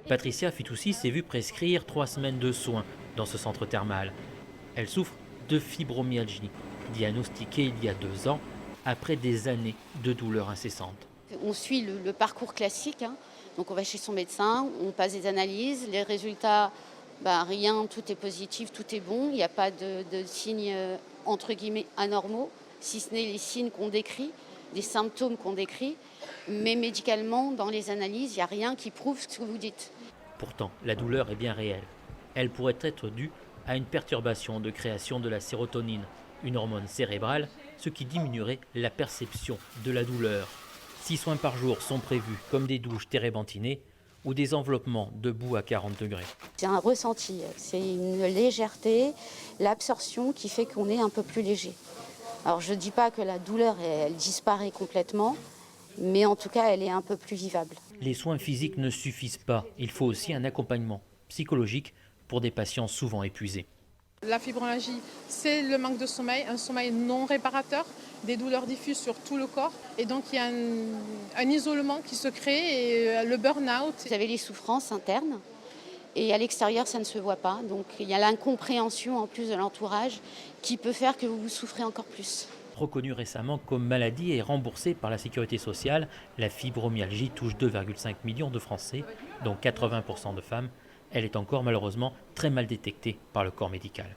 Patricia Fitoussi s'est vue prescrire 3 semaines de soins dans ce centre thermal. Elle souffre de fibromyalgie, diagnostiquée il y a 2 ans, après des années de douleurs incessantes. On suit le parcours classique, hein. Donc on va chez son médecin, on passe des analyses, les résultats, rien, tout est positif, tout est bon, il n'y a pas de signes entre guillemets anormaux, si ce n'est les signes qu'on décrit, des symptômes qu'on décrit, mais médicalement, dans les analyses, il n'y a rien qui prouve ce que vous dites. Pourtant, la douleur est bien réelle. Elle pourrait être due à une perturbation de création de la sérotonine, une hormone cérébrale, ce qui diminuerait la perception de la douleur. 6 soins par jour sont prévus, comme des douches térébenthininées ou des enveloppements de boue à 40 degrés. C'est un ressenti, c'est une légèreté, l'absorption qui fait qu'on est un peu plus léger. Alors je ne dis pas que la douleur, elle disparaît complètement, mais en tout cas, elle est un peu plus vivable. Les soins physiques ne suffisent pas, il faut aussi un accompagnement psychologique pour des patients souvent épuisés. La fibromyalgie, c'est le manque de sommeil, un sommeil non réparateur, des douleurs diffuses sur tout le corps. Et donc il y a un isolement qui se crée et le burn-out. Vous avez les souffrances internes et à l'extérieur, ça ne se voit pas. Donc il y a l'incompréhension en plus de l'entourage qui peut faire que vous souffrez encore plus. Reconnue récemment comme maladie et remboursée par la sécurité sociale, la fibromyalgie touche 2,5 millions de Français, dont 80% de femmes. Elle est encore malheureusement très mal détectée par le corps médical.